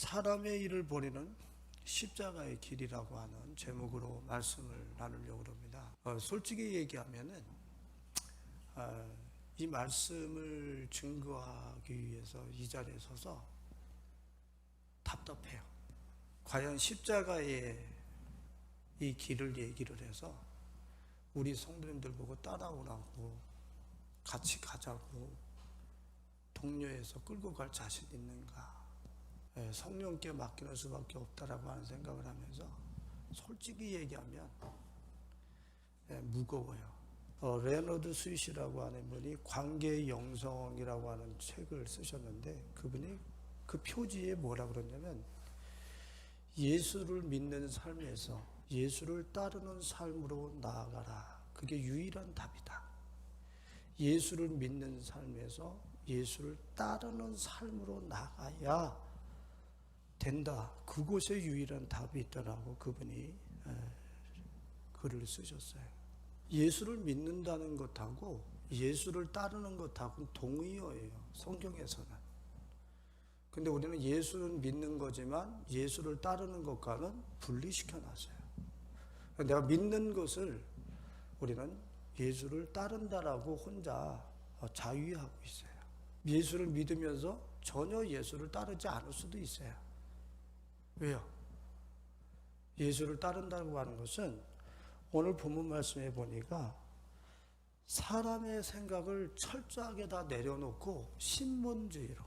사람의 일을 버리는 십자가의 길이라고 하는 제목으로 말씀을 나누려고 합니다. 솔직히 얘기하면은 이 말씀을 증거하기 위해서 이 자리에 서서 답답해요. 과연 십자가의 이 길을 얘기를 해서 우리 성도님들 보고 따라오라고 같이 가자고 동료해서 끌고 갈 자신 있는가? 성령께 맡기는 수밖에 없다라고 하는 생각을 하면서 솔직히 얘기하면 무거워요. 레너드 스윗이라고 하는 분이 관계의 영성이라고 하는 책을 쓰셨는데 그분이 그 표지에 뭐라 그러냐면 예수를 믿는 삶에서 예수를 따르는 삶으로 나아가라. 그게 유일한 답이다. 예수를 믿는 삶에서 예수를 따르는 삶으로 나가야 된다. 그곳에 유일한 답이 있더라고 그분이 글을 쓰셨어요. 예수를 믿는다는 것하고 예수를 따르는 것하고는 동의어예요. 성경에서는. 근데 우리는 예수를 믿는 거지만 예수를 따르는 것과는 분리시켜 놨어요. 내가 믿는 것을 우리는 예수를 따른다라고 혼자 자위하고 있어요. 예수를 믿으면서 전혀 예수를 따르지 않을 수도 있어요. 왜요? 예수를 따른다고 하는 것은 오늘 본문 말씀에 보니까 사람의 생각을 철저하게 다 내려놓고 신본주의로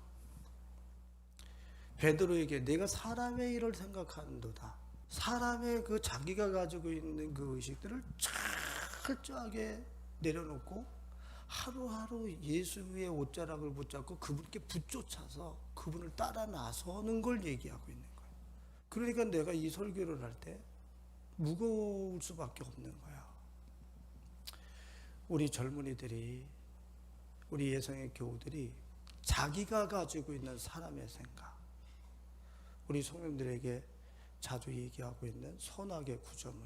베드로에게 내가 사람의 일을 생각하는도다. 사람의 그 자기가 가지고 있는 그 의식들을 철저하게 내려놓고 하루하루 예수의 옷자락을 붙잡고 그분께 붙쫓아서 그분을 따라 나서는 걸 얘기하고 있는 거예요. 그러니까 내가 이 설교를 할 때 무거울 수밖에 없는 거야. 우리 젊은이들이, 우리 예성의 교우들이 자기가 가지고 있는 사람의 생각, 우리 성령들에게 자주 얘기하고 있는 선악의 구점을,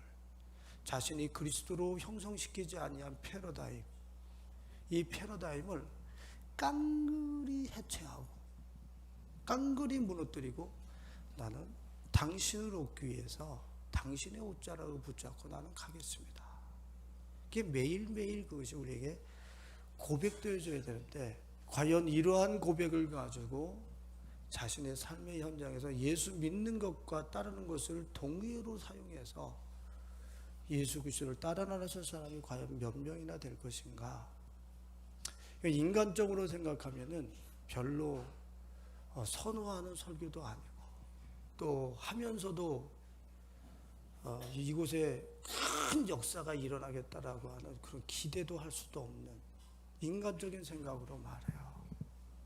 자신이 그리스도로 형성시키지 아니한 패러다임, 이 패러다임을 깡그리 해체하고 깡그리 무너뜨리고 나는 당신을 얻기 위해서 당신의 옷자락을 붙잡고 나는 가겠습니다. 그게 매일매일 그것이 우리에게 고백되어져야 되는데 과연 이러한 고백을 가지고 자신의 삶의 현장에서 예수 믿는 것과 따르는 것을 동의어로 사용해서 예수 그리스도를 따라 나설 사람이 과연 몇 명이나 될 것인가? 인간적으로 생각하면은 별로 선호하는 설교도 아니고 또 하면서도 이곳에 큰 역사가 일어나겠다라고 하는 그런 기대도 할 수도 없는 인간적인 생각으로 말해요.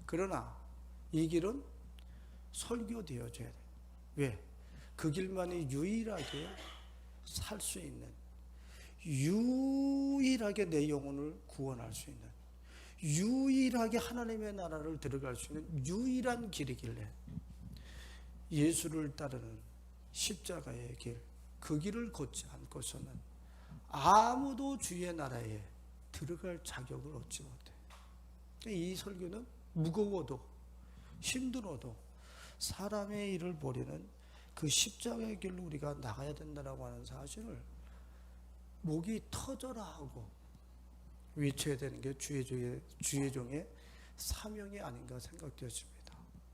그러나 이 길은 설교되어져야 돼. 왜? 그 길만이 유일하게 살 수 있는, 유일하게 내 영혼을 구원할 수 있는, 유일하게 하나님의 나라를 들어갈 수 있는 유일한 길이길래 예수를 따르는 십자가의 길, 그 길을 걷지 않고서는 아무도 주의 나라에 들어갈 자격을 얻지 못해. 이 설교는 무거워도 힘들어도 사람의 일을 버리는 그 십자가의 길로 우리가 나가야 된다고 하는 사실을 목이 터져라 하고 외쳐야 되는 게 주의 종의 사명이 아닌가 생각되어집니다.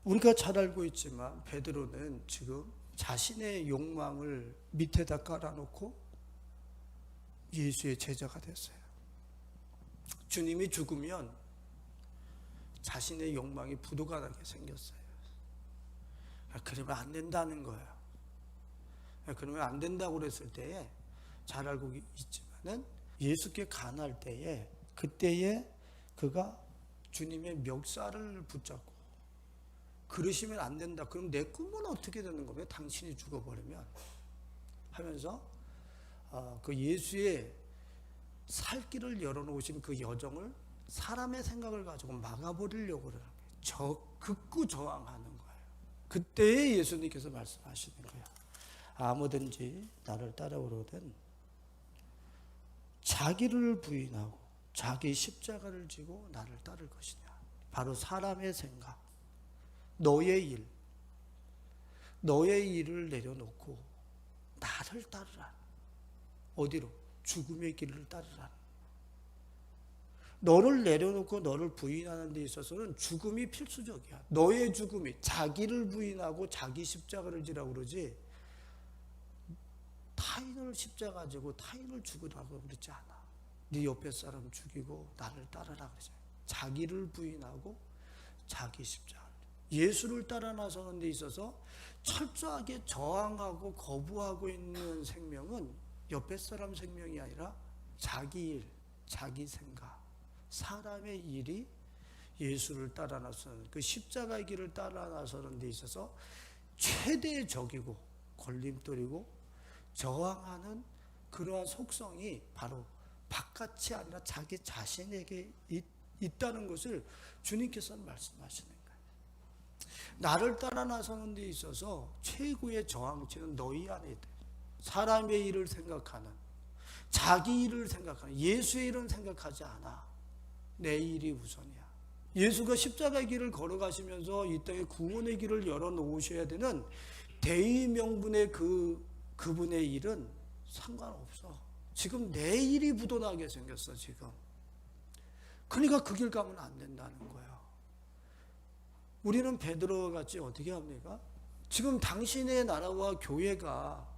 우리가 잘 알고 있지만 베드로는 지금 자신의 욕망을 밑에다 깔아놓고 예수의 제자가 됐어요. 주님이 죽으면 자신의 욕망이 부도가 나게 생겼어요. 그러면 안 된다는 거예요. 그러면 안 된다고 그랬을 때에 잘 알고 있지만은 예수께 간할 때에 그때에 그가 주님의 멱살을 붙잡고 그러시면 안 된다. 그럼 내 꿈은 어떻게 되는 거예요? 당신이 죽어버리면 하면서 그 예수의 살 길을 열어놓으신 그 여정을 사람의 생각을 가지고 막아버리려고 그러는 거예요. 극구 저항하는 거예요. 그때에 예수님께서 말씀하시는 거예요. 아무든지 나를 따라오거든 자기를 부인하고 자기 십자가를 지고 나를 따를 것이냐. 바로 사람의 생각, 너의 일, 너의 일을 내려놓고 나를 따르라. 어디로? 죽음의 길을 따르라. 너를 내려놓고 너를 부인하는 데 있어서는 죽음이 필수적이야. 너의 죽음이 자기를 부인하고 자기 십자가를 지라고 그러지 타인을 십자가 지고 타인을 죽으라고 그러지 않아. 네 옆에 사람 죽이고 나를 따르라 그러지. 자기를 부인하고 자기 십자가. 예수를 따라 나서는 데 있어서 철저하게 저항하고 거부하고 있는 생명은 옆에 사람 생명이 아니라 자기 일, 자기 생각, 사람의 일이 예수를 따라 나서는 그 십자가의 길을 따라 나서는 데 있어서 최대의 적이고 걸림돌이고 저항하는 그러한 속성이 바로 바깥이 아니라 자기 자신에게 있다는 것을 주님께서는 말씀하시는 거예요. 나를 따라 나서는 데 있어서 최고의 저항치는 너희 안에 있다. 사람의 일을 생각하는, 자기 일을 생각하는, 예수의 일은 생각하지 않아. 내 일이 우선이야. 예수가 십자가의 길을 걸어가시면서 이 땅에 구원의 길을 열어놓으셔야 되는 대의 명분의 그분의 일은 상관없어. 지금 내 일이 묻어나게 생겼어 지금. 그러니까 그 길 가면 안 된다는 거야. 우리는 베드로와 같이 어떻게 합니까? 지금 당신의 나라와 교회가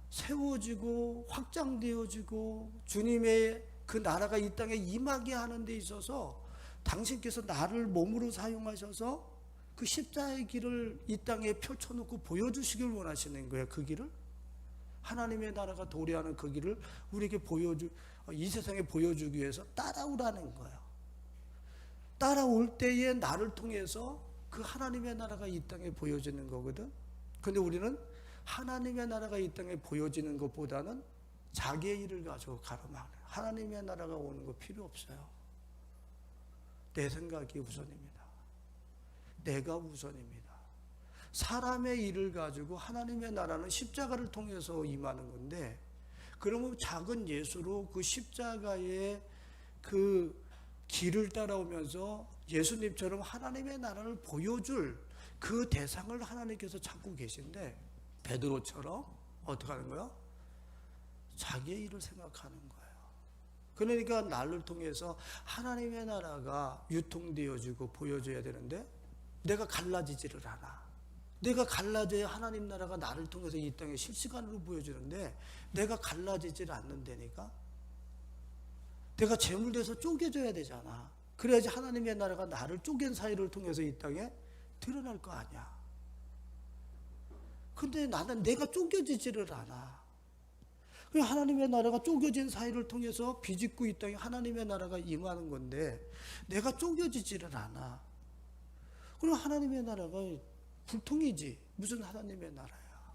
세워지고 확장되어지고 주님의 그 나라가 이 땅에 임하게 하는 데 있어서 당신께서 나를 몸으로 사용하셔서 그 십자가의 길을 이 땅에 펼쳐놓고 보여주시길 원하시는 거예요. 그 길을 하나님의 나라가 도래하는 그 길을 우리에게 이 세상에 보여주기 위해서 따라오라는 거예요. 따라올 때에 나를 통해서 그 하나님의 나라가 이 땅에 보여지는 거거든. 근데 우리는 하나님의 나라가 이 땅에 보여지는 것보다는 자기의 일을 가지고 가로막는, 하나님의 나라가 오는 거 필요 없어요. 내 생각이 우선입니다. 내가 우선입니다. 사람의 일을 가지고 하나님의 나라는 십자가를 통해서 임하는 건데, 그러면 작은 예수로 그 십자가의 그 길을 따라오면서 예수님처럼 하나님의 나라를 보여줄 그 대상을 하나님께서 찾고 계신데, 베드로처럼 어떻게 하는 거예요? 자기의 일을 생각하는 거예요. 그러니까 나를 통해서 하나님의 나라가 유통되어지고 보여져야 되는데 내가 갈라지지를 않아. 내가 갈라져야 하나님 나라가 나를 통해서 이 땅에 실시간으로 보여주는데 내가 갈라지지를 않는다니까. 내가 재물돼서 쪼개져야 되잖아. 그래야지 하나님의 나라가 나를 쪼갠 사이를 통해서 이 땅에 드러날 거 아니야. 근데 나는 내가 쪼개지지를 않아. 하나님의 나라가 쪼개진 사이를 통해서 비집고 이 땅에 하나님의 나라가 임하는 건데 내가 쪼개지지를 않아. 그럼 하나님의 나라가 불통이지. 무슨 하나님의 나라야.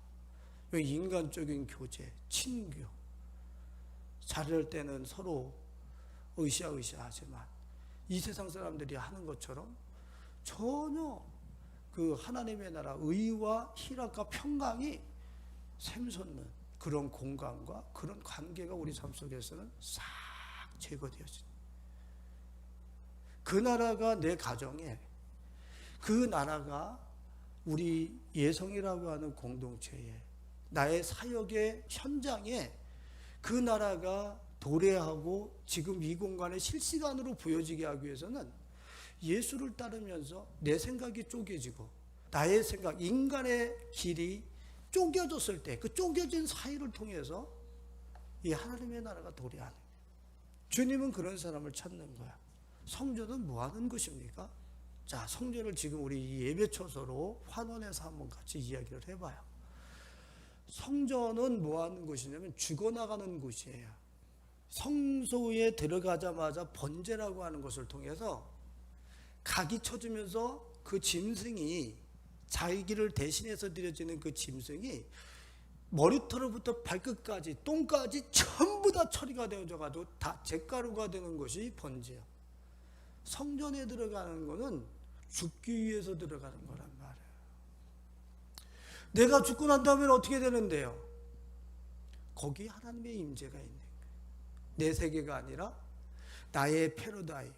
인간적인 교제, 친교. 자를 때는 서로 으쌰으쌰하지만 이 세상 사람들이 하는 것처럼 전혀 그 하나님의 나라 의와 희락과 평강이 샘솟는 그런 공간과 그런 관계가 우리 삶 속에서는 싹 제거되어진, 그 나라가 내 가정에, 그 나라가 우리 예성이라고 하는 공동체에, 나의 사역의 현장에 그 나라가 도래하고 지금 이 공간에 실시간으로 보여지게 하기 위해서는 예수를 따르면서 내 생각이 쪼개지고 나의 생각, 인간의 길이 쪼개졌을 때 그 쪼개진 사이를 통해서 이 하나님의 나라가 도래하는 거예요. 주님은 그런 사람을 찾는 거야. 성전은 뭐 하는 것입니까? 자, 성전을 지금 우리 예배처소로 환원해서 한번 같이 이야기를 해봐요. 성전은 뭐 하는 곳이냐면 죽어나가는 곳이에요. 성소에 들어가자마자 번제라고 하는 것을 통해서 각이 쳐지면서 그 짐승이, 자기를 대신해서 드려지는 그 짐승이 머리털부터 발끝까지, 똥까지 전부 다 처리가 되어져가지고 다 잿가루가 되는 것이 번제야. 성전에 들어가는 거는 죽기 위해서 들어가는 거란 말이에요. 내가 죽고 난 다음에 어떻게 되는데요? 거기 하나님의 임재가 있는 거예요. 내 세계가 아니라 나의 패러다임,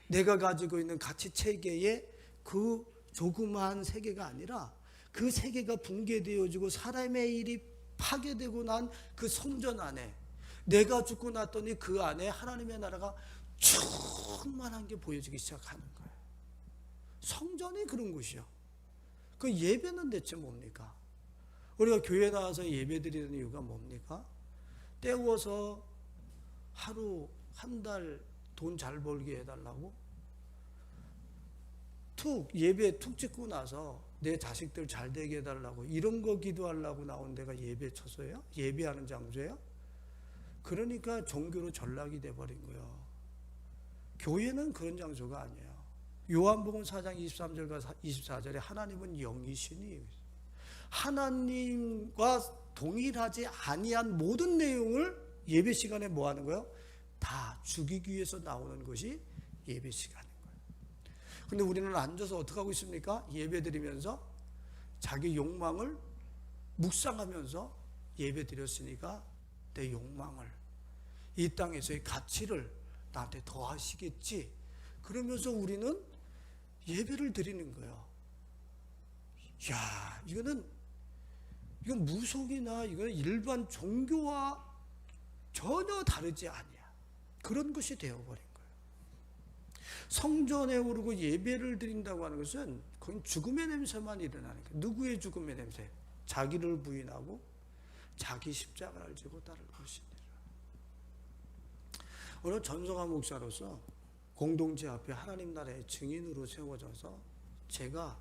내가 가지고 있는 가치 체계의 그 조그마한 세계가 아니라 그 세계가 붕괴되어지고 사람의 일이 파괴되고 난 그 성전 안에 내가 죽고 났더니 그 안에 하나님의 나라가 충만한 게 보여지기 시작하는 거예요. 성전이 그런 곳이요. 그 예배는 대체 뭡니까? 우리가 교회 나와서 예배 드리는 이유가 뭡니까? 때워서 하루 한 달 돈 잘 벌게 해달라고? 예배 툭 찍고 나서 내 자식들 잘 되게 해달라고 이런 거 기도하려고 나온 데가 예배 처소예요? 예배하는 장소예요? 그러니까 종교로 전락이 돼버린 거예요. 교회는 그런 장소가 아니에요. 요한복음 4장 23절과 24절에 하나님은 영이시니 하나님과 동일하지 아니한 모든 내용을 예배 시간에 뭐 하는 거예요? 다 죽이기 위해서 나오는 것이 예배 시간인 거예요. 근데 우리는 앉아서 어떻게 하고 있습니까? 예배 드리면서 자기 욕망을 묵상하면서 예배 드렸으니까 내 욕망을 이 땅에서의 가치를 나한테 더하시겠지. 그러면서 우리는 예배를 드리는 거예요. 야, 이건 무속이나 이거는 일반 종교와 전혀 다르지 아니야. 그런 것이 되어버린 거예요. 성전에 오르고 예배를 드린다고 하는 것은 그건 죽음의 냄새만 일어나는 거예요. 누구의 죽음의 냄새? 자기를 부인하고 자기 십자가를 지고 따를 것이니라. 오늘 전성환 목사로서 공동체 앞에 하나님 나라의 증인으로 세워져서 제가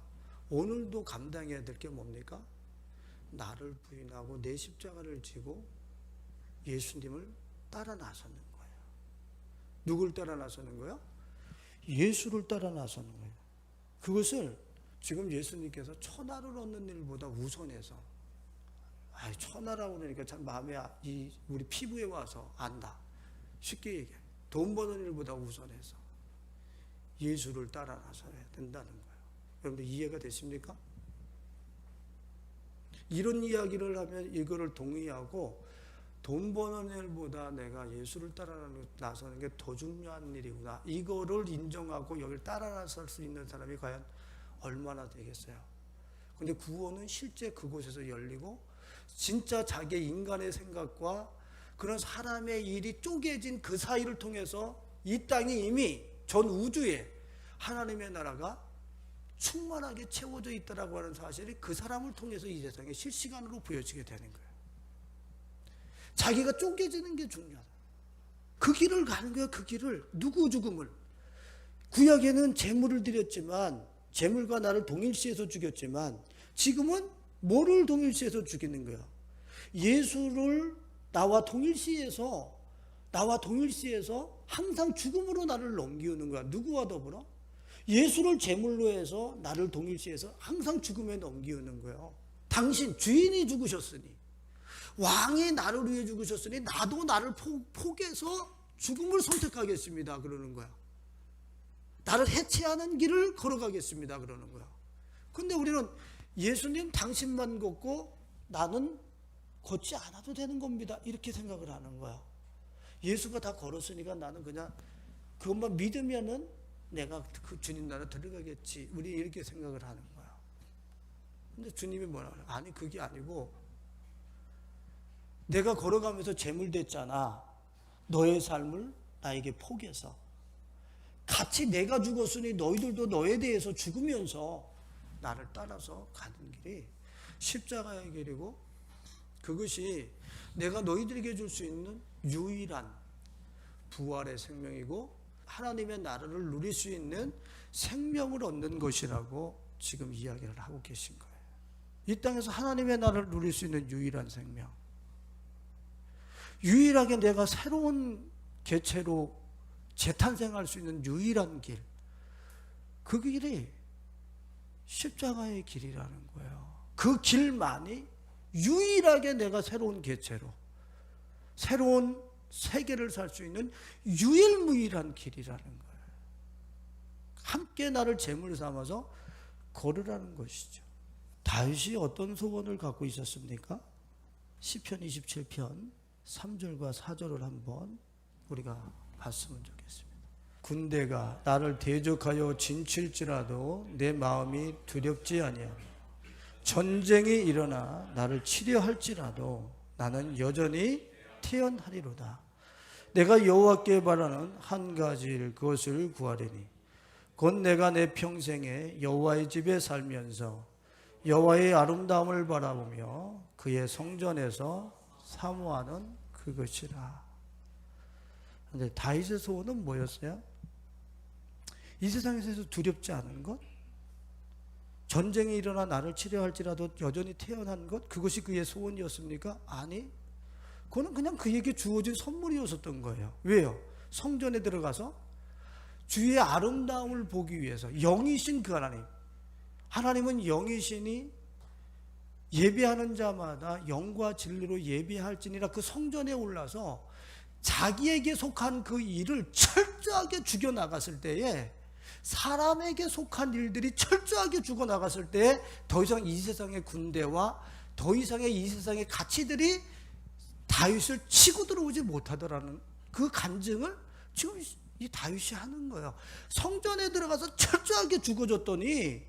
오늘도 감당해야 될 게 뭡니까? 나를 부인하고 내 십자가를 지고 예수님을 따라 나서는 거예요. 누굴 따라 나서는 거예요? 예수를 따라 나서는 거예요. 그것을 지금 예수님께서 천하를 얻는 일보다 우선해서, 천하라고 그러니까 참 마음에 우리 피부에 와서 안다. 쉽게 얘기해. 돈 버는 일보다 우선해서 예수를 따라 나서야 된다는 거예요. 여러분들 이해가 되십니까? 이런 이야기를 하면 이거를 동의하고 돈 버는 일보다 내가 예수를 따라 나서는 게 더 중요한 일이구나. 이거를 인정하고 여기를 따라 나설 수 있는 사람이 과연 얼마나 되겠어요? 근데 구원은 실제 그곳에서 열리고 진짜 자기 인간의 생각과 그런 사람의 일이 쪼개진 그 사이를 통해서 이 땅이 이미 전 우주에 하나님의 나라가 충만하게 채워져 있다라고 하는 사실이 그 사람을 통해서 이 세상에 실시간으로 보여지게 되는 거예요. 자기가 쪼개지는 게 중요하다. 그 길을 가는 거야. 그 길을. 누구 죽음을. 구약에는 제물을 드렸지만 제물과 나를 동일시해서 죽였지만 지금은 뭐를 동일시해서 죽이는 거야? 예수를 나와 동일시해서 항상 죽음으로 나를 넘기는 거야. 누구와 더불어? 예수를 제물로 해서 나를 동일시해서 항상 죽음에 넘기는 거예요. 당신 주인이 죽으셨으니, 왕이 나를 위해 죽으셨으니 나도 나를 포기해서 죽음을 선택하겠습니다. 그러는 거야. 나를 해체하는 길을 걸어가겠습니다. 그러는 거야. 근데 우리는 예수님 당신만 걷고 나는 걷지 않아도 되는 겁니다. 이렇게 생각을 하는 거야. 예수가 다 걸었으니까 나는 그냥 그것만 믿으면은 내가 그 주님 나라 들어가겠지. 우리 이렇게 생각을 하는 거야. 근데 주님이 뭐라 그래? 아니, 그게 아니고 내가 걸어가면서 재물됐잖아. 너의 삶을 나에게 포기해서 같이 내가 죽었으니 너희들도 너에 대해서 죽으면서 나를 따라서 가는 길이 십자가의 길이고, 그것이 내가 너희들에게 줄 수 있는 유일한 부활의 생명이고 하나님의 나라를 누릴 수 있는 생명을 얻는 것이라고 지금 이야기를 하고 계신 거예요. 이 땅에서 하나님의 나라를 누릴 수 있는 유일한 생명, 유일하게 내가 새로운 개체로 재탄생할 수 있는 유일한 길, 그 길이 십자가의 길이라는 거예요. 그 길만이 유일하게 내가 새로운 개체로 새로운 세계를 살 수 있는 유일무이한 길이라는 거예요. 함께 나를 제물 삼아서 걸으라는 것이죠. 다윗이 어떤 소원을 갖고 있었습니까? 시편 27편 3절과 4절을 한번 우리가 봤으면 좋겠습니다. 군대가 나를 대적하여 진칠지라도 내 마음이 두렵지 아니하며 전쟁이 일어나 나를 치려 할지라도 나는 여전히 태연하리로다. 내가 여호와께 바라는 한 가지 일, 그것을 구하리니 곧 내가 내 평생에 여호와의 집에 살면서 여호와의 아름다움을 바라보며 그의 성전에서 사모하는 그것이라. 근데 다윗의 소원은 뭐였어요? 이 세상에서 두렵지 않은 것, 전쟁이 일어나 나를 치려 할지라도 여전히 태어난 것, 그것이 그의 소원이었습니까? 아니, 그거는 그냥 그에게 주어진 선물이었었던 거예요. 왜요? 성전에 들어가서 주의 아름다움을 보기 위해서, 영이신 그 하나님은 영이시니 예배하는 자마다 영과 진리로 예배할지니라. 그 성전에 올라서 자기에게 속한 그 일을 철저하게 죽여나갔을 때에, 사람에게 속한 일들이 철저하게 죽어나갔을 때 더 이상 이 세상의 군대와 더 이상의 이 세상의 가치들이 다윗을 치고 들어오지 못하더라는 그 간증을 지금 이 다윗이 하는 거예요. 성전에 들어가서 철저하게 죽어줬더니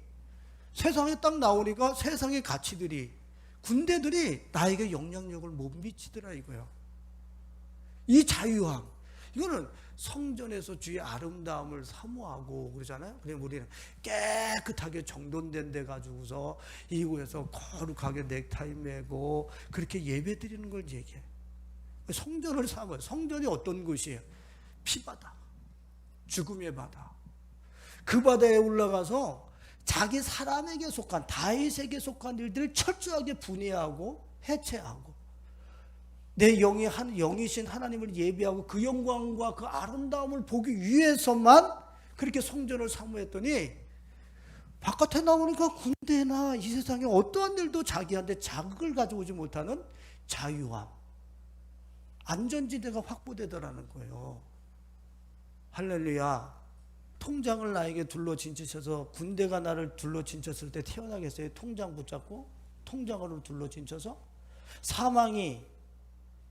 세상에 딱 나오니까 세상의 가치들이, 군대들이 나에게 영향력을 못 미치더라 이거예요. 이 자유함, 이거는 성전에서 주의 아름다움을 사모하고 그러잖아요. 그냥 우리는 깨끗하게 정돈된 데 가지고서 이곳에서 거룩하게 넥타이 매고 그렇게 예배 드리는 걸 얘기해. 성전을 사모해요. 성전이 어떤 곳이에요? 피바다, 죽음의 바다. 그 바다에 올라가서 자기 사람에게 속한, 다윗에게 속한 일들을 철저하게 분해하고 해체하고 내 영이신 하나님을 예배하고 그 영광과 그 아름다움을 보기 위해서만 그렇게 성전을 사모했더니 바깥에 나오니까 군대나 이 세상에 어떠한 일도 자기한테 자극을 가져오지 못하는 자유함, 안전지대가 확보되더라는 거예요. 할렐루야. 통장을 나에게 둘러 진치셔서, 군대가 나를 둘러 진쳤을 때 태어나겠어요? 통장 붙잡고 통장으로 둘러 진쳐서? 사망이,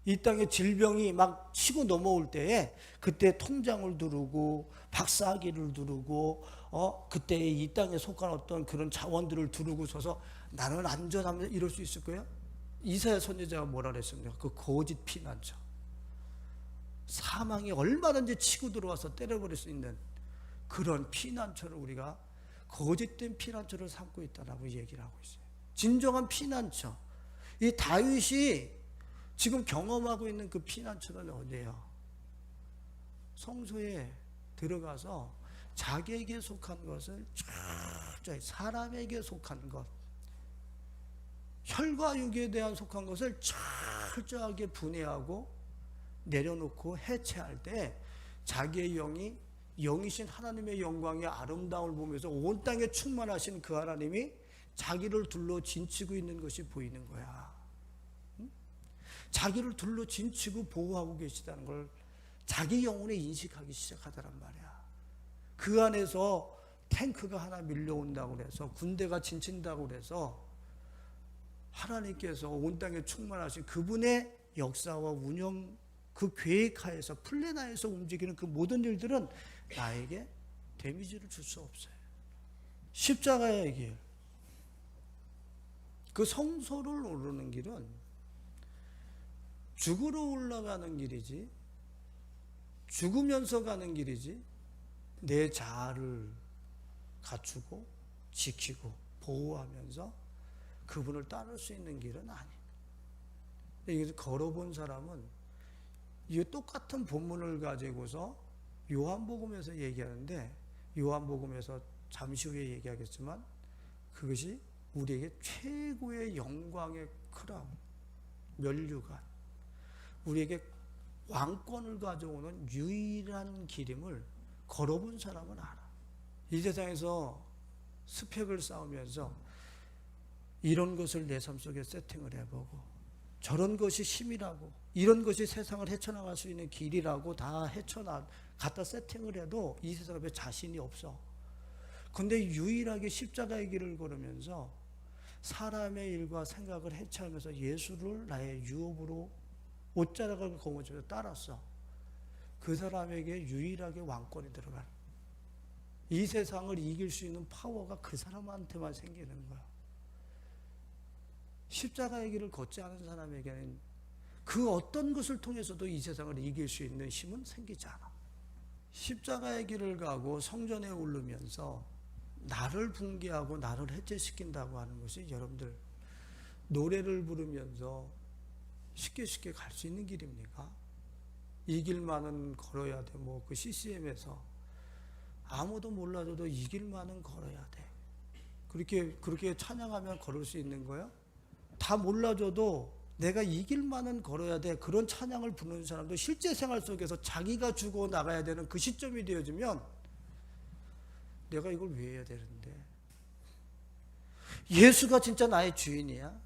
이 땅에 질병이 막 치고 넘어올 때에 그때 통장을 두르고 박사기를 두르고 그때 이 땅에 속한 어떤 그런 자원들을 두르고 서서 나는 안전하면 이럴 수 있을 거예요? 이사야 선지자가 뭐라 그랬습니까? 그 거짓 피난처, 사망이 얼마든지 치고 들어와서 때려버릴 수 있는 그런 피난처를 우리가 거짓된 피난처를 삼고 있다라고 얘기를 하고 있어요. 진정한 피난처, 이 다윗이 지금 경험하고 있는 그 피난처는 어디예요? 성소에 들어가서 자기에게 속한 것을 철저히, 사람에게 속한 것, 혈과 육에 대한 속한 것을 철저하게 분해하고 내려놓고 해체할 때 자기의 영이신 하나님의 영광의 아름다움을 보면서 온 땅에 충만하신 그 하나님이 자기를 둘러 진치고 있는 것이 보이는 거야. 자기를 둘러 진치고 보호하고 계시다는 걸 자기 영혼에 인식하기 시작하더란 말이야. 그 안에서 탱크가 하나 밀려온다고 그래서, 군대가 진친다고 그래서 하나님께서 온 땅에 충만하신 그분의 역사와 운영, 그 계획하에서, 플랜하에서 움직이는 그 모든 일들은 나에게 데미지를 줄 수 없어요. 십자가의 길, 그 성소를 오르는 길은 죽으러 올라가는 길이지, 죽으면서 가는 길이지, 내 자아를 갖추고 지키고 보호하면서 그분을 따를 수 있는 길은 아니에요. 여기서 걸어본 사람은 이 똑같은 본문을 가지고서 요한복음에서 얘기하는데, 요한복음에서 잠시 후에 얘기하겠지만 그것이 우리에게 최고의 영광의 크라운, 면류관, 우리에게 왕권을 가져오는 유일한 길임을 걸어본 사람은 알아. 이 세상에서 스펙을 쌓으면서 이런 것을 내 삶 속에 세팅을 해보고, 저런 것이 힘이라고, 이런 것이 세상을 헤쳐나갈 수 있는 길이라고 다 갖다 세팅을 해도 이 세상 앞에 자신이 없어. 근데 유일하게 십자가의 길을 걸으면서 사람의 일과 생각을 해체하면서 예수를 나의 유업으로 옷자락을 거머쥐면서 따랐어. 그 사람에게 유일하게 왕권이 들어간, 이 세상을 이길 수 있는 파워가 그 사람한테만 생기는 거야. 십자가의 길을 걷지 않은 사람에게는 그 어떤 것을 통해서도 이 세상을 이길 수 있는 힘은 생기지 않아. 십자가의 길을 가고 성전에 오르면서 나를 붕괴하고 나를 해체시킨다고 하는 것이 여러분들 노래를 부르면서 쉽게 갈 수 있는 길입니까? 이 길만은 걸어야 돼. 뭐 그 CCM에서 아무도 몰라줘도 이 길만은 걸어야 돼. 그렇게 찬양하면 걸을 수 있는 거야? 다 몰라줘도 내가 이 길만은 걸어야 돼. 그런 찬양을 부르는 사람도 실제 생활 속에서 자기가 죽어 나가야 되는 그 시점이 되어지면 내가 이걸 왜 해야 되는데? 예수가 진짜 나의 주인이야?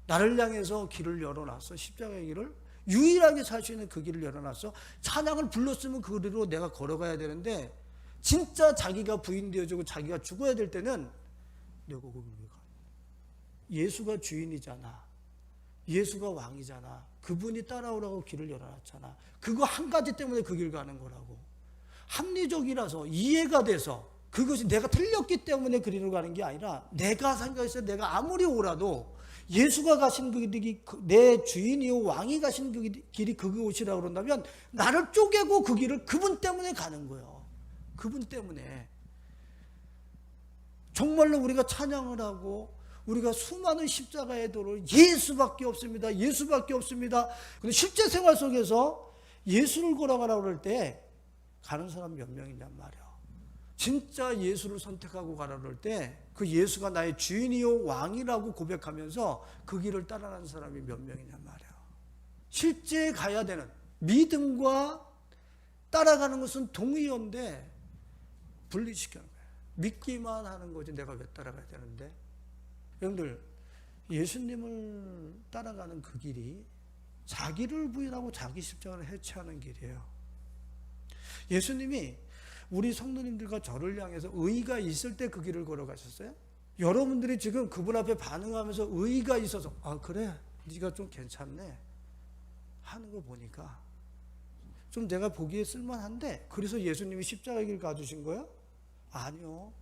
나를 향해서 길을 열어놨어. 십자가의 길을 유일하게 살 수 있는 그 길을 열어놨어. 찬양을 불렀으면 그 길로 내가 걸어가야 되는데 진짜 자기가 부인되어지고 자기가 죽어야 될 때는 내가 거기를 왜 가? 예수가 주인이잖아. 예수가 왕이잖아. 그분이 따라오라고 길을 열어놨잖아. 그거 한 가지 때문에 그 길 가는 거라고. 합리적이라서 이해가 돼서 그것이 내가 틀렸기 때문에 그 길을 가는 게 아니라 내가 생각했을 때 내가 아무리 오라도 예수가 가신 그 길이 내 주인이요 왕이 가신 그 길이 그곳이라고 그런다면 나를 쪼개고 그 길을 그분 때문에 가는 거예요. 그분 때문에. 정말로 우리가 찬양을 하고 우리가 수많은 십자가의 도를 예수밖에 없습니다. 예수밖에 없습니다. 근데 실제 생활 속에서 예수를 걸어가라고 그럴 때 가는 사람 몇 명이냔 말이야. 진짜 예수를 선택하고 가라고 그럴 때 그 예수가 나의 주인이요 왕이라고 고백하면서 그 길을 따라가는 사람이 몇 명이냔 말이야. 실제 가야 되는 믿음과 따라가는 것은 동의어인데 분리시키는 거야. 믿기만 하는 거지 내가 왜 따라가야 되는데. 여러분들 예수님을 따라가는 그 길이 자기를 부인하고 자기 십자가를 해체하는 길이에요. 예수님이 우리 성도님들과 저를 향해서 의의가 있을 때 그 길을 걸어가셨어요? 여러분들이 지금 그분 앞에 반응하면서 의의가 있어서 아 그래 네가 좀 괜찮네 하는 거 보니까 좀 내가 보기에 쓸만한데 그래서 예수님이 십자가의 길 가주신 거예요? 아니요.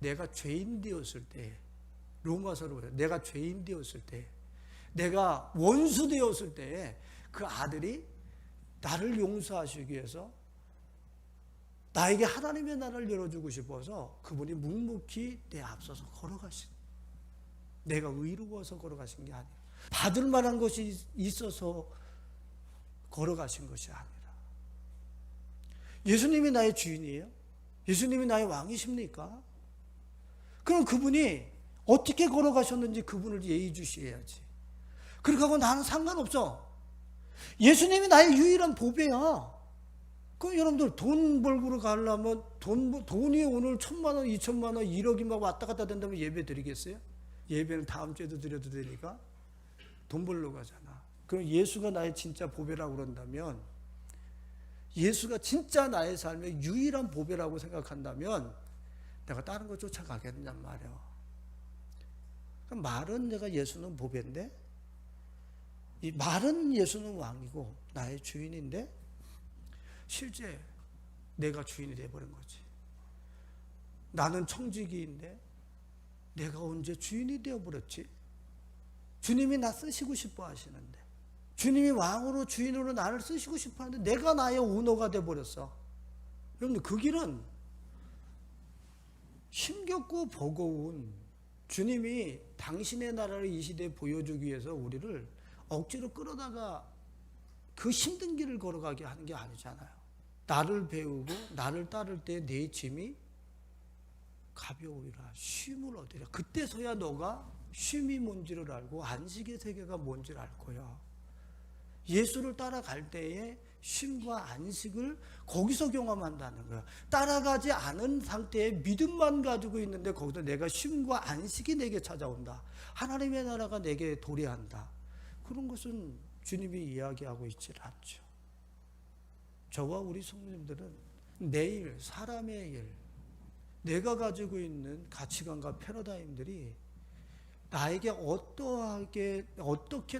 내가 죄인 되었을 때 로마서로 보세요. 내가 죄인 되었을 때 내가 원수 되었을 때 그 아들이 나를 용서하시기 위해서 나에게 하나님의 나라를 열어주고 싶어서 그분이 묵묵히 내 앞서서 걸어가신 내가 의로워서 걸어가신 게 아니라 받을 만한 것이 있어서 걸어가신 것이 아니라 예수님이 나의 주인이에요? 예수님이 나의 왕이십니까? 그럼 그분이 어떻게 걸어가셨는지 그분을 예의주시해야지. 그렇게 하고 나는 상관없어. 예수님이 나의 유일한 보배야. 그럼 여러분들 돈 벌고 가려면 돈이 오늘 1,000만 원, 2,000만 원, 1억이 막 왔다 갔다 된다면 예배 드리겠어요? 예배는 다음 주에도 드려도 되니까 돈 벌러 가잖아. 그럼 예수가 나의 진짜 보배라고 그런다면 예수가 진짜 나의 삶의 유일한 보배라고 생각한다면 내가 다른 거 쫓아가겠냔 말이야. 그럼 말은 내가 예수는 보배인데 이 말은 예수는 왕이고 나의 주인인데 실제 내가 주인이 돼버린 거지. 나는 청지기인데 내가 언제 주인이 되어버렸지? 주님이 나 쓰시고 싶어 하시는데 주님이 왕으로 주인으로 나를 쓰시고 싶어 하는데 내가 나의 오너가 돼버렸어. 여러분들 그 길은 힘겹고 버거운 주님이 당신의 나라를 이 시대에 보여주기 위해서 우리를 억지로 끌어다가 그 힘든 길을 걸어가게 하는 게 아니잖아요. 나를 배우고 나를 따를 때 내 짐이 가벼우리라 쉼을 얻으리라. 그때서야 너가 쉼이 뭔지를 알고 안식의 세계가 뭔지를 알 거야. 예수를 따라갈 때에 쉼과 안식을 거기서 경험한다는 거야. 따라가지 않은 상태에 믿음만 가지고 있는데 거기서 내가 쉼과 안식이 내게 찾아온다. 하나님의 나라가 내게 도래한다. 그런 것은 주님이 이야기하고 있질 않죠. 저와 우리 성도님들은 내일, 사람의 일, 내가 가지고 있는 가치관과 패러다임들이 나에게 어떻게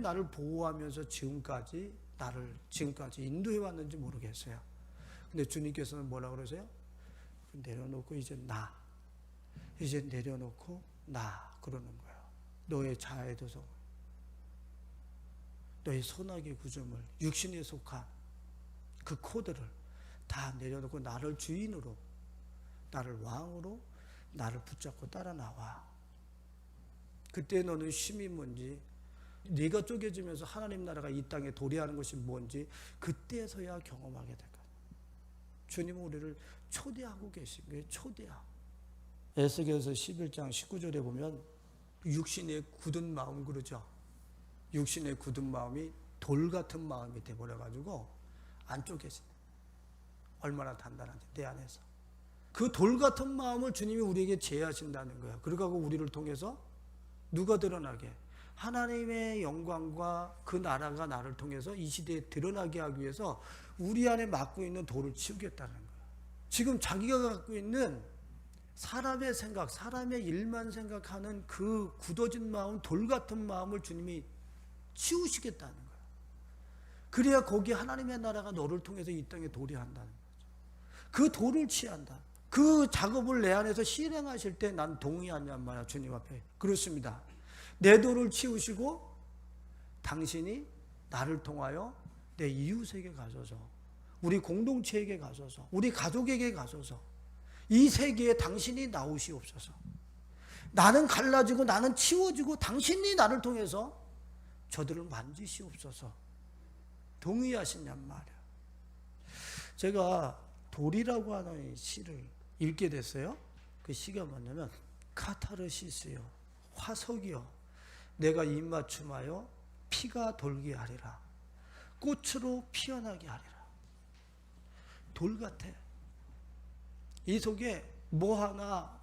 나를 보호하면서 지금까지 인도해 왔는지 모르겠어요. 근데 주님께서는 뭐라고 그러세요? 내려놓고 이제 내려놓고 나 그러는 거예요. 너의 자아의 도성, 너의 선악의 구점을, 육신에 속한 그 코드를 다 내려놓고 나를 주인으로, 나를 왕으로, 나를 붙잡고 따라 나와. 그때 너는 쉼이 뭔지, 네가 쪼개지면서 하나님 나라가 이 땅에 도래하는 것이 뭔지 그때서야 경험하게 될 거야. 주님은 우리를 초대하고 계신 거예요. 초대하고. 에스겔서 11장 19절에 보면 육신의 굳은 마음 그러죠. 육신의 굳은 마음이 돌 같은 마음이 돼버려가지고 안 쪼개지네. 얼마나 단단한지 내 안에서. 그 돌 같은 마음을 주님이 우리에게 제하신다는 거야. 그러고 우리를 통해서 누가 드러나게? 하나님의 영광과 그 나라가 나를 통해서 이 시대에 드러나게 하기 위해서 우리 안에 맡고 있는 돌을 치우겠다는 거야. 지금 자기가 갖고 있는 사람의 생각, 사람의 일만 생각하는 그 굳어진 마음, 돌 같은 마음을 주님이 치우시겠다는 거야. 그래야 거기에 하나님의 나라가 너를 통해서 이 땅에 도래한다는 거죠. 그 돌을 취한다. 그 작업을 내 안에서 실행하실 때 난 동의하냔 말이야, 주님 앞에. 그렇습니다. 내 돌을 치우시고 당신이 나를 통하여 내 이웃에게 가셔서, 우리 공동체에게 가셔서, 우리 가족에게 가셔서 이 세계에 당신이 나오시옵소서. 나는 갈라지고 나는 치워지고 당신이 나를 통해서 저들을 만지시옵소서. 동의하시냔 말이야. 제가 돌이라고 하는 시를 읽게 됐어요. 그 시가 뭐냐면, 카타르시스요, 화석이요, 내가 입맞춤하여 피가 돌게 하리라. 꽃으로 피어나게 하리라. 돌 같아. 이 속에 뭐 하나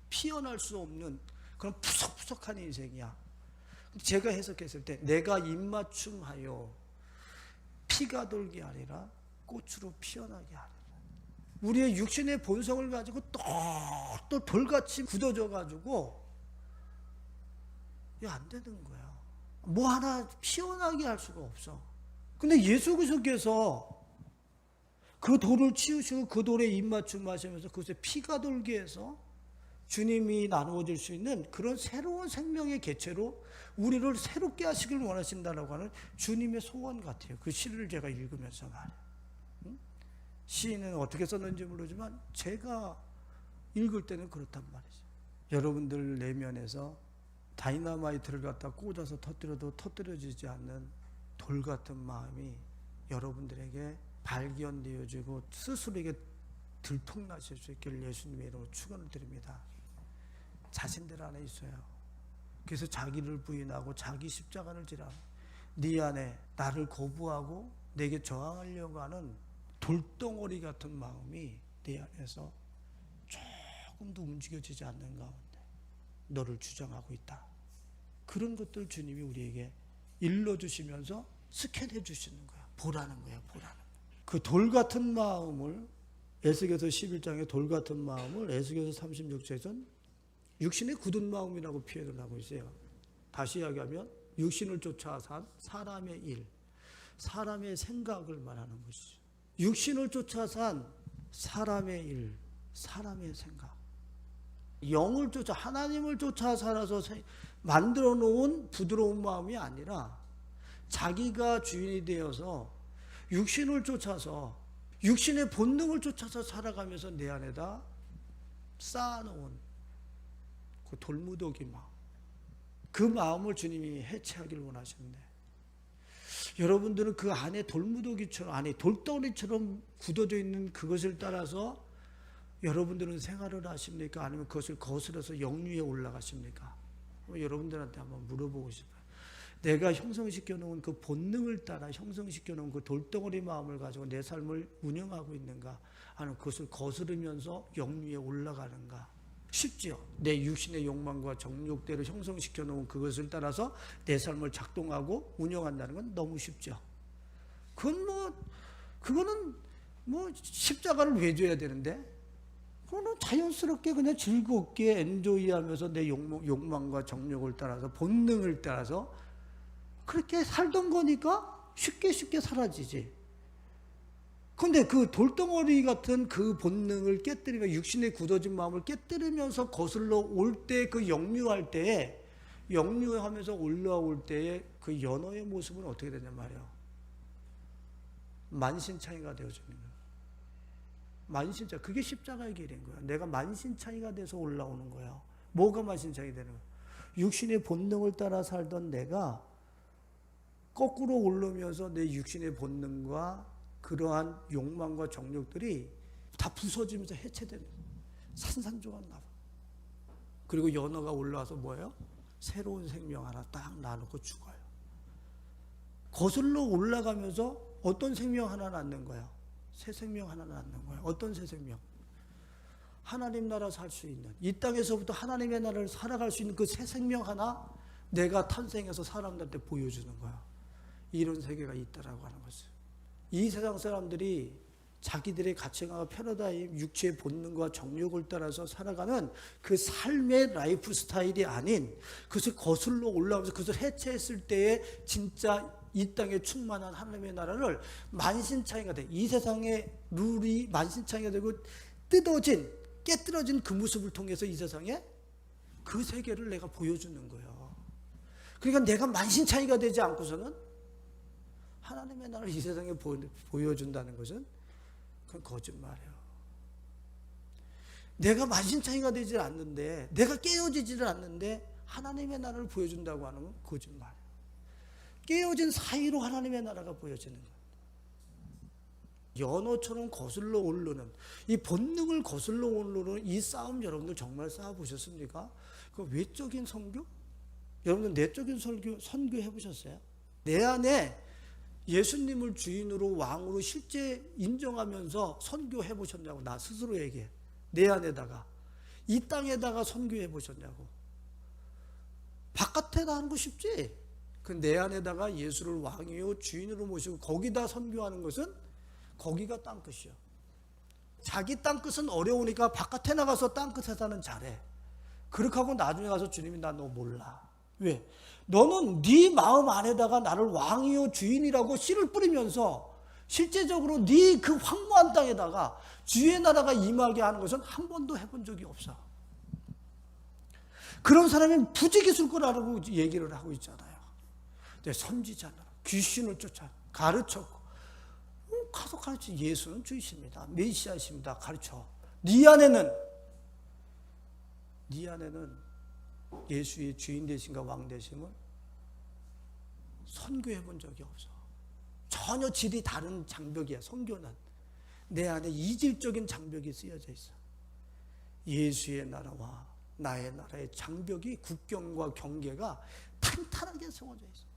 피어날 수 없는 그런 푸석푸석한 인생이야. 제가 해석했을 때 내가 입맞춤하여 피가 돌게 하리라, 꽃으로 피어나게 하리라. 우리의 육신의 본성을 가지고 또 돌같이 굳어져 가지고 안 되는 거야. 뭐 하나 피어나게 할 수가 없어. 근데 예수 그리스도께서 그 돌을 치우시고 그 돌에 입맞춤하시면서 그것에 피가 돌게 해서 주님이 나누어질 수 있는 그런 새로운 생명의 개체로 우리를 새롭게 하시길 원하신다라고 하는 주님의 소원 같아요. 그 시를 제가 읽으면서 말이에요. 시인은 어떻게 썼는지 모르지만 제가 읽을 때는 그렇단 말이죠. 여러분들 내면에서 다이너마이트를 갖다 꽂아서 터뜨려도 터뜨려지지 않는 돌 같은 마음이 여러분들에게 발견되어지고 스스로에게 들통나실 수 있기를 예수님의 이름으로 축원을 드립니다. 자신들 안에 있어요. 그래서 자기를 부인하고 자기 십자가를 지라. 네 안에 나를 거부하고 내게 저항하려고 하는 돌덩어리 같은 마음이 내 안에서 조금도 움직여지지 않는 가운데 너를 주장하고 있다. 그런 것들 주님이 우리에게 일러주시면서 스캔해 주시는 거야. 보라는 거야. 보라는. 그 돌 같은 마음을 에스겔서 11장의 돌 같은 마음을 에스겔서 36장에서는 육신의 굳은 마음이라고 표현을 하고 있어요. 다시 이야기하면 육신을 쫓아 산 사람의 일, 사람의 생각을 말하는 것이죠. 육신을 쫓아 산 사람의 일, 사람의 생각. 영을 쫓아, 하나님을 쫓아 살아서 만들어 놓은 부드러운 마음이 아니라 자기가 주인이 되어서 육신을 쫓아서, 육신의 본능을 쫓아서 살아가면서 내 안에다 쌓아놓은 그 돌무더기 마음, 그 마음을 주님이 해체하기를 원하시는데, 여러분들은 그 안에 돌무더기처럼, 안에 돌덩이처럼 굳어져 있는 그것을 따라서 여러분들은 생활을 하십니까? 아니면 그것을 거스려서 영유에 올라가십니까? 여러분들한테 한번 물어보고 싶어요. 내가 형성시켜 놓은 그 본능을 따라 형성시켜 놓은 그 돌덩어리 마음을 가지고 내 삶을 운영하고 있는가? 아니면 그것을 거스르면서 영유에 올라가는가? 쉽지요. 내 육신의 욕망과 정욕대로 형성시켜 놓은 그것을 따라서 내 삶을 작동하고 운영한다는 건 너무 쉽죠. 그거는 십자가를 왜 줘야 되는데? 그거는 자연스럽게 그냥 즐겁게 엔조이하면서 내 욕망과 정욕을 따라서, 본능을 따라서 그렇게 살던 거니까 쉽게 사라지지. 근데 그 돌덩어리 같은 그 본능을 깨뜨리며 육신의 굳어진 마음을 깨뜨리면서 거슬러 올 때, 그 역류할 때에 역류하면서 올라올 때의 그 연어의 모습은 어떻게 되냐 말이에요. 만신창이가 되어지는 거예요. 만신창, 그게 십자가의 길인 거야. 내가 만신창이가 돼서 올라오는 거야. 뭐가 만신창이 되는 거야? 육신의 본능을 따라 살던 내가 거꾸로 오르면서 내 육신의 본능과 그러한 욕망과 정욕들이 다 부서지면서 해체되는 거야. 산산조각 나와. 그리고 연어가 올라와서 뭐예요? 새로운 생명 하나 딱 나누고 죽어요. 거슬러 올라가면서 어떤 생명 하나 낳는 거야? 새 생명 하나 낳는 거야. 어떤 새 생명? 하나님 나라 살 수 있는, 이 땅에서부터 하나님의 나라를 살아갈 수 있는 그 새 생명 하나 내가 탄생해서 사람들한테 보여주는 거야. 이런 세계가 있다라고 하는 거죠. 이 세상 사람들이 자기들의 가치관과 패러다임, 육체의 본능과 정욕을 따라서 살아가는 그 삶의 라이프 스타일이 아닌, 그것을 거슬러 올라오면서 그것을 해체했을 때에 진짜 이 땅에 충만한 하나님의 나라를 만신창이가 돼. 이 세상의 룰이 만신창이가 되고 깨뜨려진 그 모습을 통해서 이 세상에 그 세계를 내가 보여주는 거예요. 그러니까 내가 만신창이가 되지 않고서는 하나님의 나라를 이 세상에 보여준다는 것은 그건 거짓말이에요. 내가 만신창이가 되지 않는데, 내가 깨어지지를 않는데 하나님의 나라를 보여준다고 하는 건 거짓말이에요. 깨어진 사이로 하나님의 나라가 보여지는 거예요. 연어처럼 거슬러 오르는, 이 본능을 거슬러 오르는 이 싸움 여러분들 정말 싸워보셨습니까? 그 외적인 선교? 여러분들 내적인 선교 해보셨어요? 내 안에 예수님을 주인으로 왕으로 실제 인정하면서 선교해 보셨냐고. 나 스스로에게, 내 안에다가, 이 땅에다가 선교해 보셨냐고. 바깥에다 하는 거 쉽지. 그 내 안에다가 예수를 왕이요 주인으로 모시고 거기다 선교하는 것은 거기가 땅끝이요. 자기 땅끝은 어려우니까 바깥에 나가서 땅끝에서는 잘해. 그렇게 하고 나중에 가서 주님이 나 너 몰라. 왜? 너는 네 마음 안에다가 나를 왕이요 주인이라고 씨를 뿌리면서 실제적으로 네 그 황무한 땅에다가 주의 나라가 임하게 하는 것은 한 번도 해본 적이 없어. 그런 사람이 부지기술거라고 얘기를 하고 있잖아요. 내 선지자는 귀신을 쫓아 가르쳤고, 가서 가르쳐. 예수는 주이십니다, 메시아십니다, 가르쳐. 네 안에는 예수의 주인 되신가 왕 되심을 선교해 본 적이 없어. 전혀 질이 다른 장벽이야. 선교는 내 안에 이질적인 장벽이 쓰여져 있어. 예수의 나라와 나의 나라의 장벽이, 국경과 경계가 탄탄하게 세워져 있어.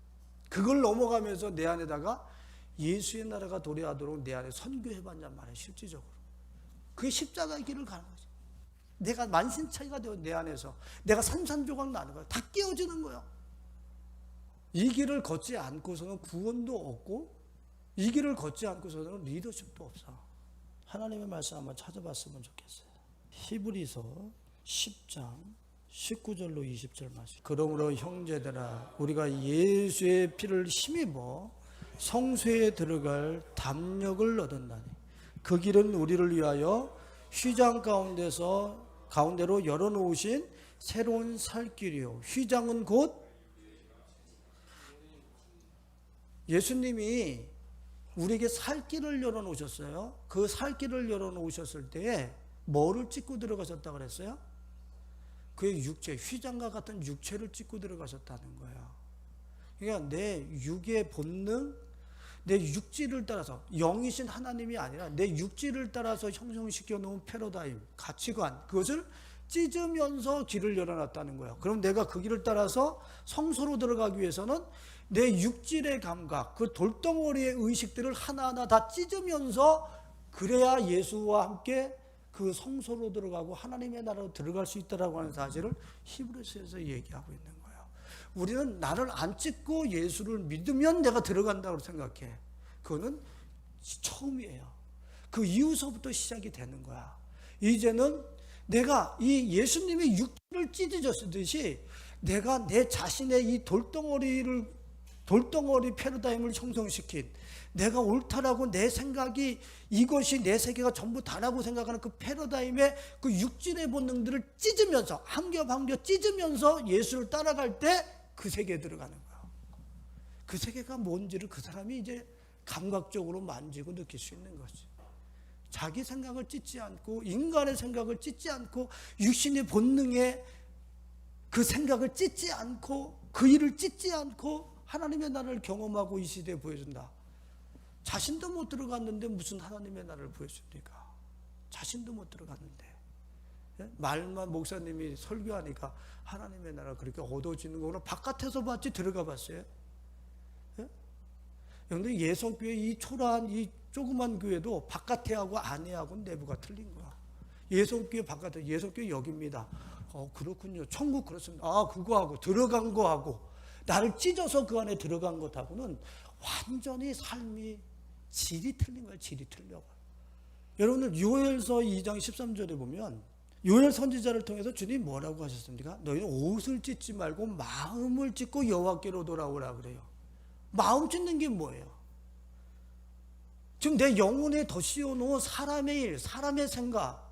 그걸 넘어가면서 내 안에다가 예수의 나라가 도래하도록 내 안에 선교해봤냔 말이야. 실질적으로 그게 십자가의 길을 가는 거지. 내가 만신창이가 되어 내 안에서 내가 산산조각 나는 거야. 다 깨어지는 거야. 이 길을 걷지 않고서는 구원도 없고, 이 길을 걷지 않고서는 리더십도 없어. 하나님의 말씀 한번 찾아봤으면 좋겠어요. 히브리서 10장 19절로 20절 말씀. 그러므로 형제들아, 우리가 예수의 피를 힘입어 성소에 들어갈 담력을 얻었나니 그 길은 우리를 위하여 휘장 가운데로 열어놓으신 새로운 살 길이요. 휘장은 곧 예수님이 우리에게 살 길을 열어놓으셨어요. 그 살 길을 열어놓으셨을 때에 뭐를 찍고 들어가셨다고 그랬어요? 그의 육체, 휘장과 같은 육체를 찍고 들어가셨다는 거예요. 그러니까 내 육의 본능, 내 육지를 따라서, 영이신 하나님이 아니라 내 육지를 따라서 형성시켜 놓은 패러다임, 가치관, 그것을 찢으면서 길을 열어놨다는 거예요. 그럼 내가 그 길을 따라서 성소로 들어가기 위해서는 내 육질의 감각, 그 돌덩어리의 의식들을 하나하나 다 찢으면서, 그래야 예수와 함께 그 성소로 들어가고 하나님의 나라로 들어갈 수 있다라고 하는 사실을 히브리서에서 얘기하고 있는 거예요. 우리는 나를 안 찢고 예수를 믿으면 내가 들어간다고 생각해. 그거는 처음이에요. 그 이후서부터 시작이 되는 거야. 이제는 내가 이 예수님이 육체를 찢어졌듯이 내가 내 자신의 이 돌덩어리를 돌덩어리 패러다임을 형성시킨, 내가 옳다라고 내 생각이 이것이 내 세계가 전부 다라고 생각하는 그 패러다임의 그 육신의 본능들을 찢으면서 한 겹 한 겹 찢으면서 예수를 따라갈 때 그 세계에 들어가는 거예요. 그 세계가 뭔지를 그 사람이 이제 감각적으로 만지고 느낄 수 있는 거지. 자기 생각을 찢지 않고 인간의 생각을 찢지 않고 육신의 본능에 그 생각을 찢지 않고 그 일을 찢지 않고 하나님의 나라를 경험하고 이 시대에 보여준다. 자신도 못 들어갔는데 무슨 하나님의 나라를 보여줍니까? 자신도 못 들어갔는데. 말만 목사님이 설교하니까 하나님의 나라 그렇게 얻어지는 거구나. 바깥에서 봤지 들어가 봤어요? 그런데 예성교회 이 초라한 이 조그만 교회도 바깥에하고 안에하고 내부가 틀린 거야. 예성교회 바깥에, 예성교회 여기입니다. 그렇군요. 천국 그렇습니다. 그거하고 들어간 거하고 나를 찢어서 그 안에 들어간 것하고는 완전히 삶이 질이 틀린 거예요. 질이 틀려. 여러분들 요엘서 2장 13절에 보면 요엘 선지자를 통해서 주님 뭐라고 하셨습니까? 너희는 옷을 찢지 말고 마음을 찢고 여호와께로 돌아오라 그래요. 마음 찢는 게 뭐예요? 지금 내 영혼에 더 씌워놓은 사람의 일, 사람의 생각,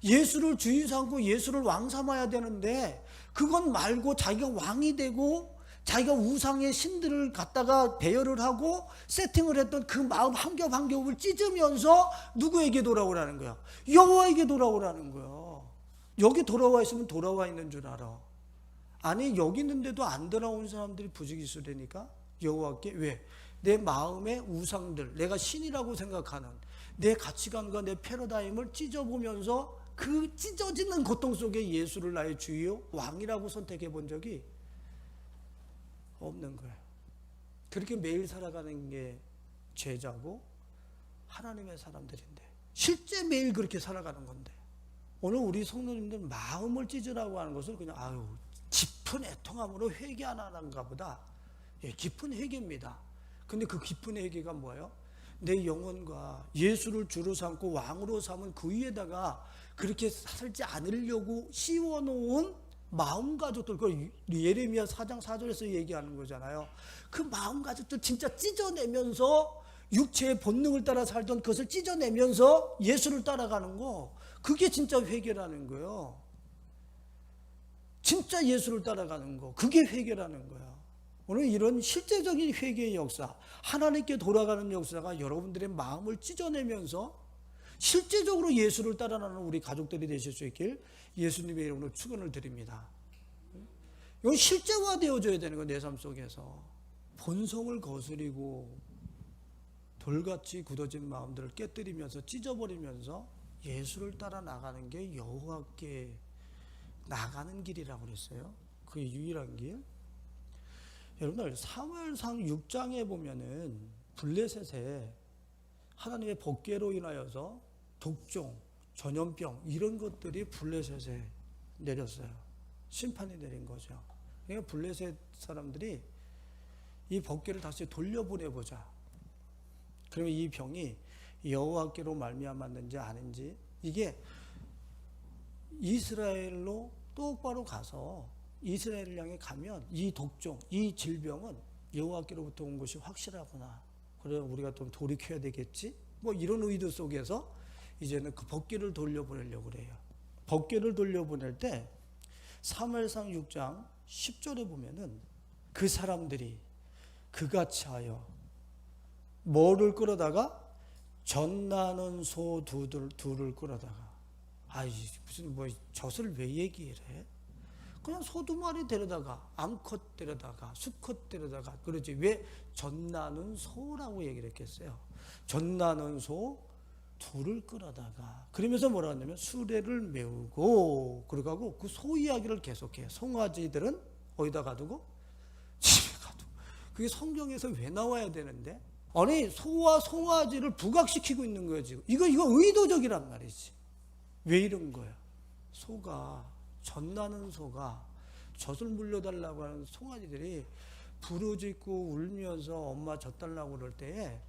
예수를 주인 삼고 예수를 왕 삼아야 되는데 그건 말고 자기가 왕이 되고 자기가 우상의 신들을 갖다가 배열을 하고 세팅을 했던 그 마음 한 겹 한 겹을 찢으면서 누구에게 돌아오라는 거야? 여호와에게 돌아오라는 거야. 여기 돌아와 있으면 돌아와 있는 줄 알아. 아니 여기 있는데도 안 돌아온 사람들이 부지기수되니까 여호와께 왜? 내 마음의 우상들, 내가 신이라고 생각하는 내 가치관과 내 패러다임을 찢어보면서 그 찢어지는 고통 속에 예수를 나의 주요 왕이라고 선택해 본 적이 없는 거예요. 그렇게 매일 살아가는 게 제자고 하나님의 사람들인데 실제 매일 그렇게 살아가는 건데 오늘 우리 성도님들 마음을 찢으라고 하는 것을 그냥 깊은 애통함으로 회개 안 하는가 보다. 깊은 회개입니다. 근데 그 깊은 회개가 뭐예요? 내 영혼과 예수를 주로 삼고 왕으로 삼은 그 위에다가 그렇게 살지 않으려고 씌워놓은 마음가짐들, 그 예레미야 4장 4절에서 얘기하는 거잖아요. 그 마음가짐들 진짜 찢어내면서 육체의 본능을 따라 살던 그것을 찢어내면서 예수를 따라가는 거, 그게 진짜 회개라는 거예요. 진짜 예수를 따라가는 거, 그게 회개라는 거야. 오늘 이런 실제적인 회개의 역사, 하나님께 돌아가는 역사가 여러분들의 마음을 찢어내면서 실제적으로 예수를 따라가는 우리 가족들이 되실 수 있길 예수님의 이름으로 축원을 드립니다. 이건 실제화되어져야 되는 거예요. 내 삶 속에서. 본성을 거스리고 돌같이 굳어진 마음들을 깨뜨리면서 찢어버리면서 예수를 따라 나가는 게 여호와께 나가는 길이라고 그랬어요. 그게 유일한 길. 여러분들 사무엘상 6장에 보면은 블레셋에 하나님의 법궤로 인하여서 독종, 전염병 이런 것들이 블레셋에 내렸어요. 심판이 내린 거죠. 그러니까 블레셋 사람들이 이 법궤를 다시 돌려보내보자. 그러면 이 병이 여호와께로 말미암았는지 아닌지, 이게 이스라엘로 똑바로 가서 이스라엘을 향해 가면 이 독종, 이 질병은 여호와께로부터 온 것이 확실하구나. 그래 우리가 좀 돌이켜야 되겠지? 뭐 이런 의도 속에서 이제는 그 법궤를 돌려보내려고 그래요. 법궤를 돌려보낼 때 사무엘상 6장 10절에 보면은 그 사람들이 그같이 하여 뭐를 끌어다가 젖나는 소 둘을 끌어다가, 무슨 뭐 젖을 왜 얘기를 해? 그냥 소 두 마리 데려다가 암컷 데려다가 수컷 데려다가 그러지 왜 젖나는 소라고 얘기를 했겠어요? 젖나는 소 둘을 끌어다가 그러면서 뭐라 하냐면 수레를 메우고 그러고 그 소 이야기를 계속해요. 송아지들은 어디다 가두고? 집에 가두고. 그게 성경에서 왜 나와야 되는데? 아니 소와 송아지를 부각시키고 있는 거예요 지금. 이거 의도적이란 말이지. 왜 이런 거야? 소가 젖나는 소가 젖을 물려달라고 하는 송아지들이 부르짖고 울면서 엄마 젖 달라고 그럴 때에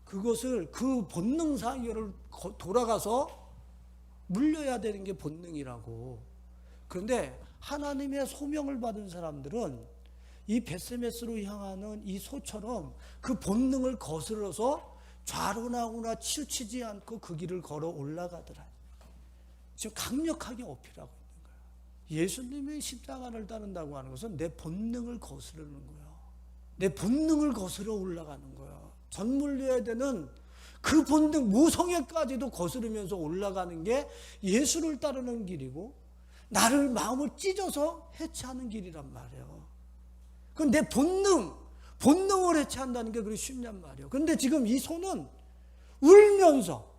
그것을 그 본능상 이거를 돌아가서 물려야 되는 게 본능이라고. 그런데 하나님의 소명을 받은 사람들은 이 벳세메스로 향하는 이 소처럼 그 본능을 거스러서 좌로나우나 치우치지 않고 그 길을 걸어 올라가더라. 지금 강력하게 어필하고 있는 거예요. 예수님의 십자가를 따른다고 하는 것은 내 본능을 거스르는 거예요. 내 본능을 거스러 올라가는 거예요. 전물려야 되는 그 본능 모성애까지도 거스르면서 올라가는 게 예수를 따르는 길이고 나를 마음을 찢어서 해체하는 길이란 말이에요. 그럼 내 본능을 해체한다는 게 그리 쉽냔 말이에요. 그런데 지금 이 소는 울면서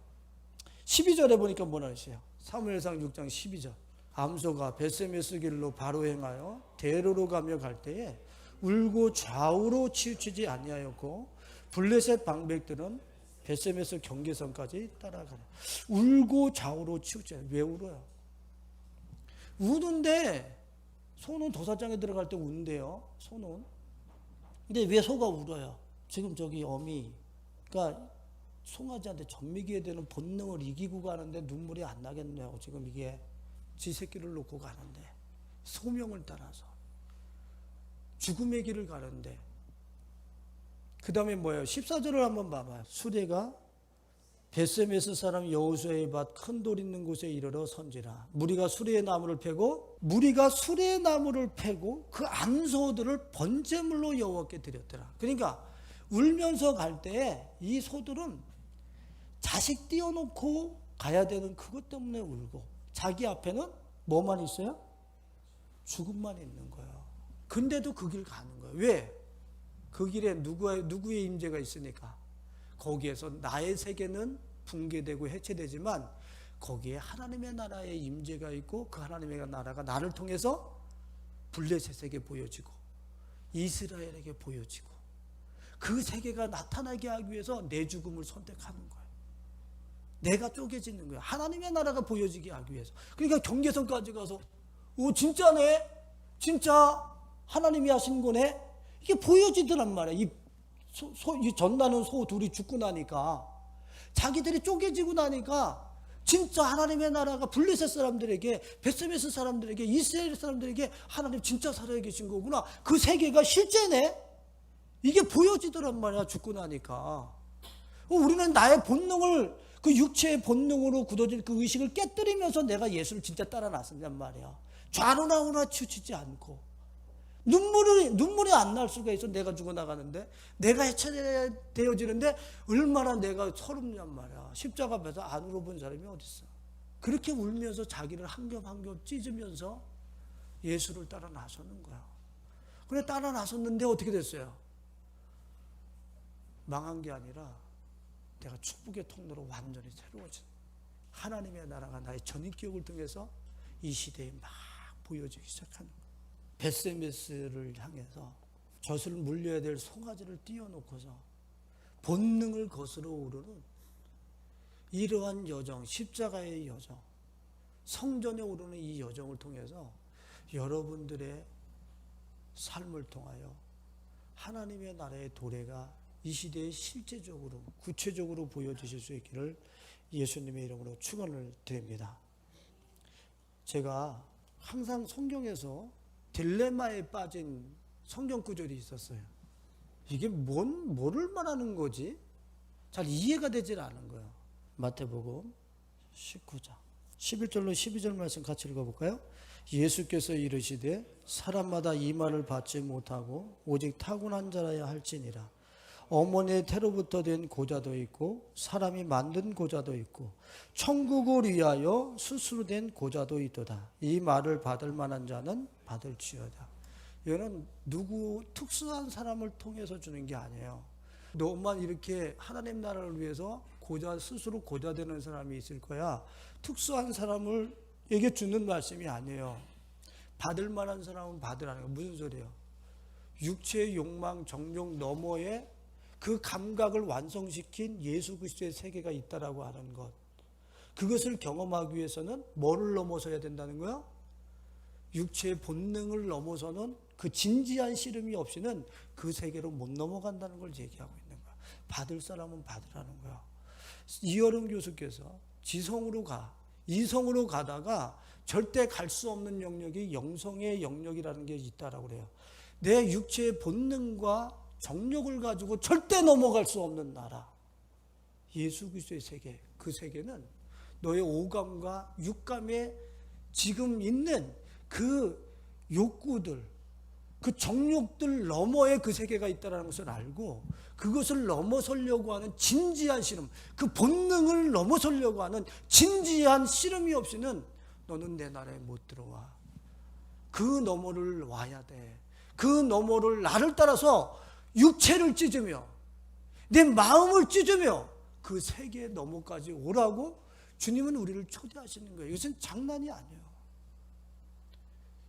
12절에 보니까 뭐라 했어요? 사무엘상 6장 12절. 암소가 벳세메스 길로 바로 행하여 대로로 가며 갈 때에 울고 좌우로 치우치지 아니하였고 블레셋 방백들은 벳세메스 경계선까지 따라가라. 울고 좌우로 치우치지 않아요. 왜 울어요? 우는데 소는 도사장에 들어갈 때 우는데요. 소는. 근데 왜 소가 울어요? 지금 저기 어미가 송아지한테 젖먹이게 되는 본능을 이기고 가는데 눈물이 안 나겠네요. 지금 이게 지 새끼를 놓고 가는데 소명을 따라서 죽음의 길을 가는데 그 다음에 뭐예요? 14절을 한번 봐봐요. 수레가 벳세메스 사람 여호수아의 밭 큰 돌 있는 곳에 이르러 선지라. 무리가 수레의 나무를 패고 그 암소들을 번제물로 여호와께 드렸더라. 그러니까 울면서 갈 때에 이 소들은 자식 띄워놓고 가야 되는 그것 때문에 울고 자기 앞에는 뭐만 있어요? 죽음만 있는 거예요. 근데도 그 길 가는 거예요. 왜? 그 길에 누구의 임재가 있으니까. 거기에서 나의 세계는 붕괴되고 해체되지만 거기에 하나님의 나라의 임재가 있고 그 하나님의 나라가 나를 통해서 블레셋에게 보여지고 이스라엘에게 보여지고 그 세계가 나타나게 하기 위해서 내 죽음을 선택하는 거예요. 내가 쪼개지는 거예요. 하나님의 나라가 보여지게 하기 위해서. 그러니까 경계선까지 가서 진짜네? 진짜 하나님이 하신 거네? 이게 보여지더란 말이에요. 이 전나는 소 둘이 죽고 나니까 자기들이 쪼개지고 나니까 진짜 하나님의 나라가 블레셋 사람들에게 벳세메스 사람들에게 이스라엘 사람들에게 하나님 진짜 살아계신 거구나. 그 세계가 실제네? 이게 보여지더란 말이야. 죽고 나니까. 우리는 나의 본능을 그 육체의 본능으로 굳어진 그 의식을 깨뜨리면서 내가 예수를 진짜 따라 나선단 말이야. 좌로나우나 치우치지 않고 눈물이 안 날 수가 있어. 내가 죽어나가는데 내가 해체되어지는데 얼마나 내가 서럽냔 말이야. 십자가 앞에서 안 울어본 사람이 어딨어. 그렇게 울면서 자기를 한 겹 한 겹 찢으면서 예수를 따라 나서는 거야. 그래 따라 나섰는데 어떻게 됐어요? 망한 게 아니라 내가 축복의 통로로 완전히 새로워진 하나님의 나라가 나의 전인격을 통해서 이 시대에 막 보여지기 시작하는 거야. 벳세메스를 향해서 젖을 물려야 될 송아지를 띄워놓고서 본능을 거스러 오르는 이러한 여정, 십자가의 여정, 성전에 오르는 이 여정을 통해서 여러분들의 삶을 통하여 하나님의 나라의 도래가 이 시대에 실제적으로 구체적으로 보여주실 수 있기를 예수님의 이름으로 축원을 드립니다. 제가 항상 성경에서 딜레마에 빠진 성경 구절이 있었어요. 이게 뭐를 말하는 거지? 잘 이해가 되질 않은 거예요. 마태복음 19장 11절로 12절 말씀 같이 읽어볼까요? 예수께서 이르시되 사람마다 이 말을 받지 못하고 오직 타고난 자라야 할지니라. 어머니의 태로부터 된 고자도 있고 사람이 만든 고자도 있고 천국을 위하여 스스로 된 고자도 있도다. 이 말을 받을 만한 자는 받을지어다. 이거는 누구 특수한 사람을 통해서 주는 게 아니에요. 너만 이렇게 하나님 나라를 위해서 스스로 고자 되는 사람이 있을 거야. 특수한 사람에게 주는 말씀이 아니에요. 받을 만한 사람은 받으라는 거. 무슨 소리예요? 육체의 욕망, 정욕 너머에 그 감각을 완성시킨 예수 그리스도의 세계가 있다라고 하는 것. 그것을 경험하기 위해서는 뭐를 넘어서야 된다는 거야? 육체의 본능을 넘어서는 그 진지한 씨름이 없이는 그 세계로 못 넘어간다는 걸 얘기하고 있는 거야. 받을 사람은 받으라는 거야. 이어른 교수께서 지성으로 이성으로 가다가 절대 갈 수 없는 영역이 영성의 영역이라는 게 있다라고 그래요. 내 육체의 본능과 정욕을 가지고 절대 넘어갈 수 없는 나라, 예수 그리스도의 세계. 그 세계는 너의 오감과 육감에 지금 있는 그 욕구들, 그 정욕들 너머에 그 세계가 있다는 것을 알고 그것을 넘어서려고 하는 진지한 씨름, 그 본능을 넘어서려고 하는 진지한 씨름이 없이는 너는 내 나라에 못 들어와. 그 너머를 와야 돼. 그 너머를 나를 따라서 육체를 찢으며 내 마음을 찢으며 그 세계 너머까지 오라고 주님은 우리를 초대하시는 거예요. 이것은 장난이 아니에요.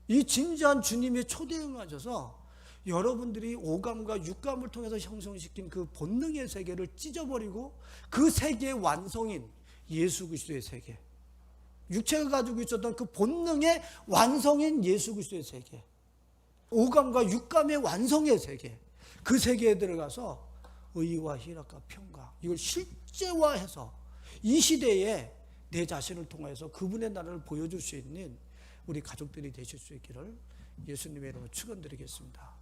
이 진지한 주님의 초대에 응하셔서 여러분들이 오감과 육감을 통해서 형성시킨 그 본능의 세계를 찢어버리고 그 세계의 완성인 예수 그리스도의 세계, 육체가 가지고 있었던 그 본능의 완성인 예수 그리스도의 세계, 오감과 육감의 완성의 세계, 그 세계에 들어가서 의와 희락과 평강, 이걸 실제화해서 이 시대에 내 자신을 통해서 그분의 나라를 보여줄 수 있는 우리 가족들이 되실 수 있기를 예수님의 이름으로 축원드리겠습니다.